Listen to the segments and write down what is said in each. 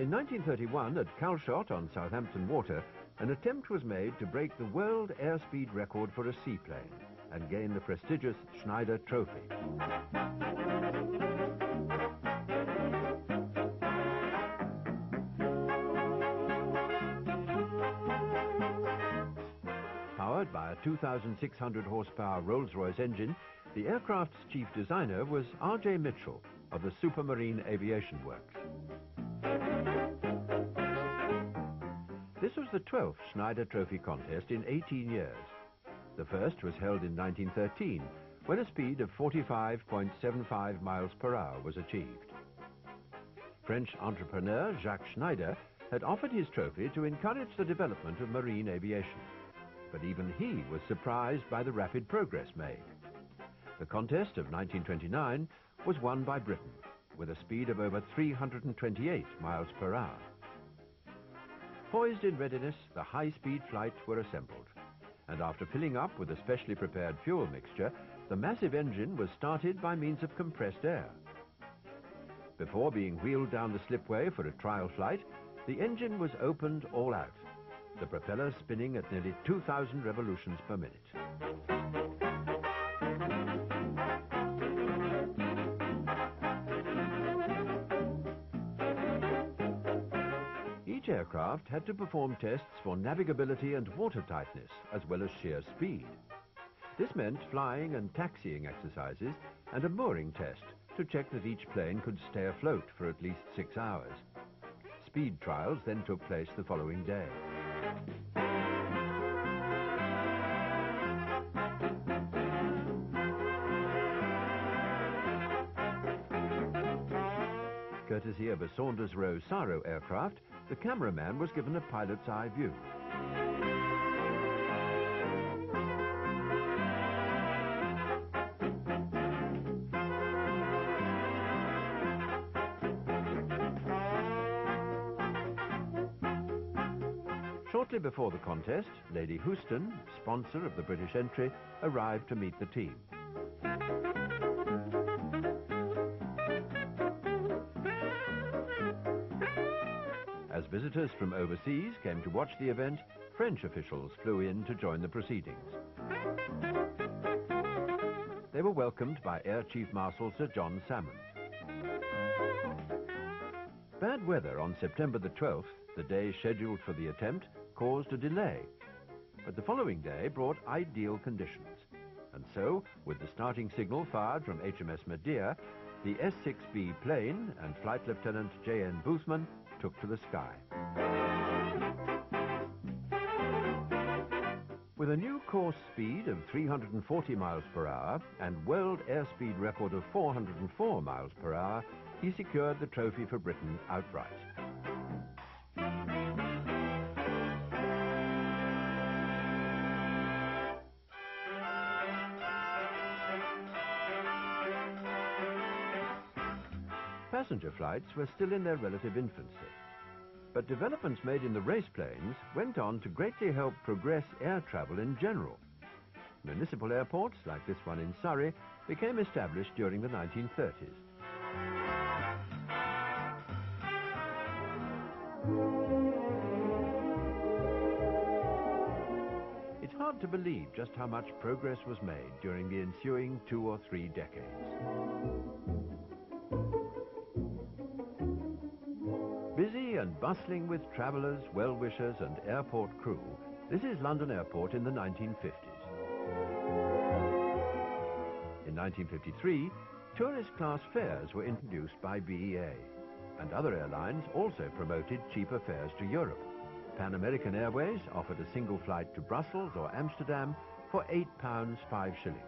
In 1931, at Calshot on Southampton Water, an attempt was made to break the world airspeed record for a seaplane and gain the prestigious Schneider Trophy. Powered by a 2,600 horsepower Rolls-Royce engine, the aircraft's chief designer was R.J. Mitchell of the Supermarine Aviation Works. This was the 12th Schneider Trophy contest in 18 years. The first was held in 1913, when a speed of 45.75 miles per hour was achieved. French entrepreneur Jacques Schneider had offered his trophy to encourage the development of marine aviation, but even he was surprised by the rapid progress made. The contest of 1929 was won by Britain, with a speed of over 328 miles per hour. Poised in readiness, the high-speed flights were assembled, and after filling up with a specially prepared fuel mixture, the massive engine was started by means of compressed air. Before being wheeled down the slipway for a trial flight, the engine was opened all out, the propeller spinning at nearly 2,000 revolutions per minute. Each aircraft had to perform tests for navigability and watertightness, as well as sheer speed. This meant flying and taxiing exercises and a mooring test to check that each plane could stay afloat for at least 6 hours. Speed trials then took place the following day. Courtesy of a Saunders Roe Saro aircraft, the cameraman was given a pilot's eye view. Shortly before the contest, Lady Houston, sponsor of the British entry, arrived to meet the team. As visitors from overseas came to watch the event, French officials flew in to join the proceedings. They were welcomed by Air Chief Marshal Sir John Salmon. Bad weather on September the 12th, the day scheduled for the attempt, caused a delay, but the following day brought ideal conditions. And so, with the starting signal fired from HMS Medea, the S-6B plane and Flight Lieutenant J.N. Boothman took to the sky. With a new course speed of 340 miles per hour and world airspeed record of 404 miles per hour, he secured the trophy for Britain outright. Passenger flights were still in their relative infancy, but developments made in the race planes went on to greatly help progress air travel in general. Municipal airports, like this one in Surrey, became established during the 1930s. It's hard to believe just how much progress was made during the ensuing 2 or 3 decades. Busy and bustling with travellers, well-wishers and airport crew, this is London Airport in the 1950s. In 1953, tourist class fares were introduced by BEA, and other airlines also promoted cheaper fares to Europe. Pan American Airways offered a single flight to Brussels or Amsterdam for £8 5 shillings.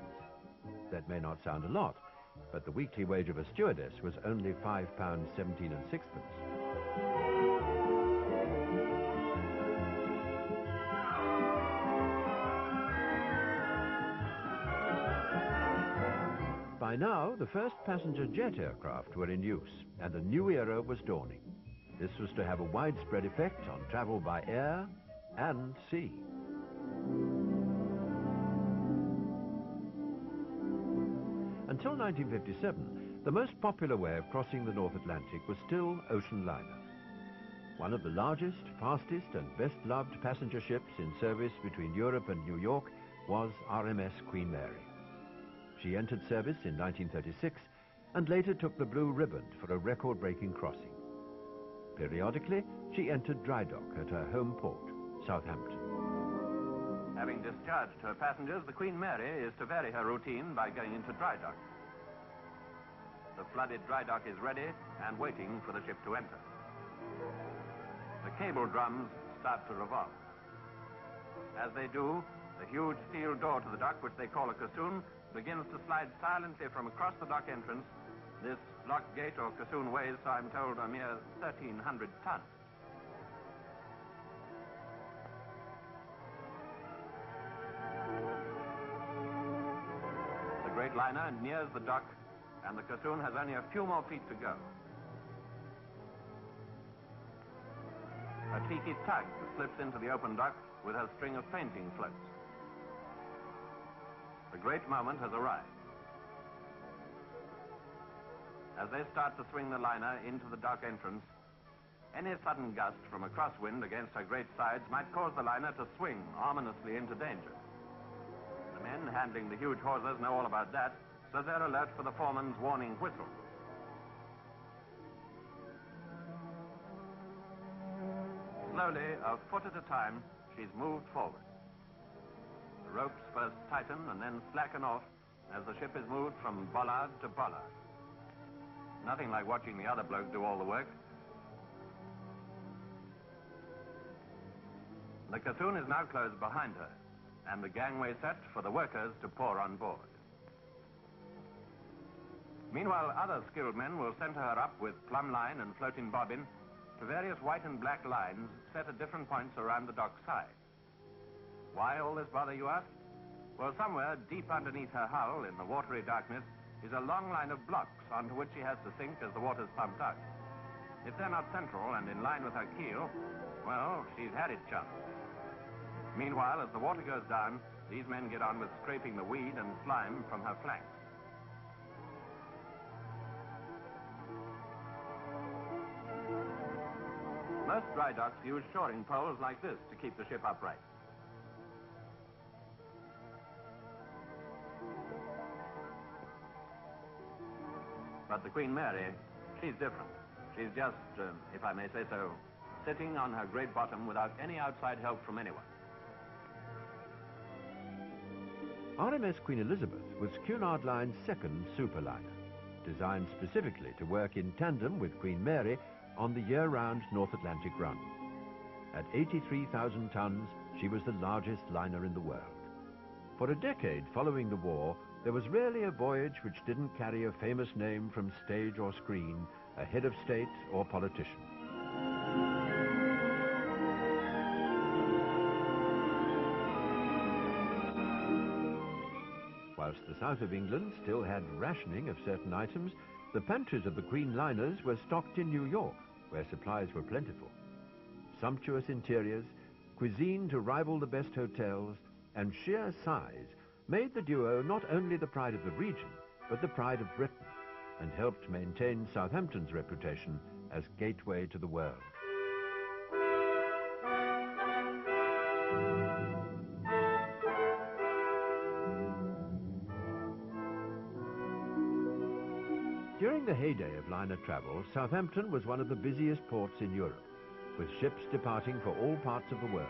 That may not sound a lot, but the weekly wage of a stewardess was only £5 17 6. By now, the first passenger jet aircraft were in use, and a new era was dawning. This was to have a widespread effect on travel by air and sea. Until 1957, the most popular way of crossing the North Atlantic was still ocean liner. One of the largest, fastest and best-loved passenger ships in service between Europe and New York was RMS Queen Mary. She entered service in 1936 and later took the blue ribbon for a record-breaking crossing. Periodically, she entered dry dock at her home port, Southampton. Having discharged her passengers, the Queen Mary is to vary her routine by going into dry dock. The flooded dry dock is ready and waiting for the ship to enter. The cable drums start to revolve. As they do, the huge steel door to the dock, which they call a caisson, begins to slide silently from across the dock entrance. This lock gate or caisson weighs, so I'm told, a mere 1,300 tons. The great liner nears the dock, and the caisson has only a few more feet to go. A tiki tug slips into the open dock with her string of painting floats. The great moment has arrived. As they start to swing the liner into the dock entrance, any sudden gust from a crosswind against her great sides might cause the liner to swing ominously into danger. The men handling the huge hawsers know all about that, so they're alert for the foreman's warning whistle. Slowly, a foot at a time, she's moved forward. The ropes first tighten and then slacken off as the ship is moved from bollard to bollard. Nothing like watching the other bloke do all the work. The caisson is now closed behind her, and the gangway set for the workers to pour on board. Meanwhile, other skilled men will center her up with plumb line and floating bobbin to various white and black lines set at different points around the dock side. Why all this bother, you ask? Well, somewhere deep underneath her hull in the watery darkness is a long line of blocks onto which she has to sink as the water's pumped out. If they're not central and in line with her keel, well, she's had it chance. Meanwhile, as the water goes down, these men get on with scraping the weed and slime from her flanks. Most dry docks use shoring poles like this to keep the ship upright. But the Queen Mary, she's different. She's just, if I may say so, sitting on her great bottom without any outside help from anyone. RMS Queen Elizabeth was Cunard Line's second superliner, designed specifically to work in tandem with Queen Mary on the year-round North Atlantic run. At 83,000 tons, she was the largest liner in the world. For a decade following the war, there was rarely a voyage which didn't carry a famous name from stage or screen, a head of state or politician. Whilst the south of England still had rationing of certain items, the pantries of the Queen liners were stocked in New York, where supplies were plentiful. Sumptuous interiors, cuisine to rival the best hotels, and sheer size made the duo not only the pride of the region, but the pride of Britain, and helped maintain Southampton's reputation as gateway to the world. During the heyday of liner travel, Southampton was one of the busiest ports in Europe, with ships departing for all parts of the world.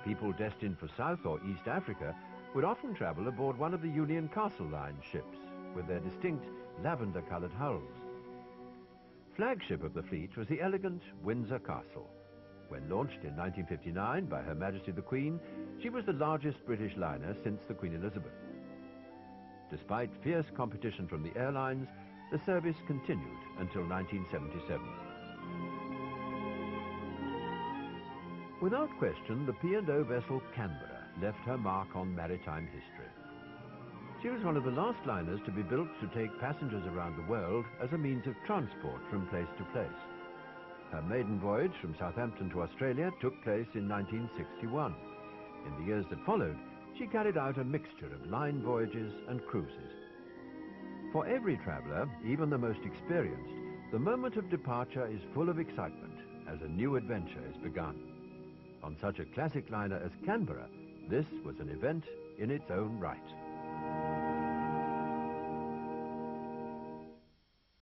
People destined for South or East Africa would often travel aboard one of the Union Castle Line ships, with their distinct lavender-colored hulls. Flagship of the fleet was the elegant Windsor Castle. When launched in 1959 by Her Majesty the Queen, she was the largest British liner since the Queen Elizabeth. Despite fierce competition from the airlines, the service continued until 1977. Without question, the P&O vessel Canberra left her mark on maritime history. She was one of the last liners to be built to take passengers around the world as a means of transport from place to place. Her maiden voyage from Southampton to Australia took place in 1961. In the years that followed, she carried out a mixture of line voyages and cruises. For every traveler, even the most experienced, the moment of departure is full of excitement, as a new adventure is begun. On such a classic liner as Canberra, this was an event in its own right.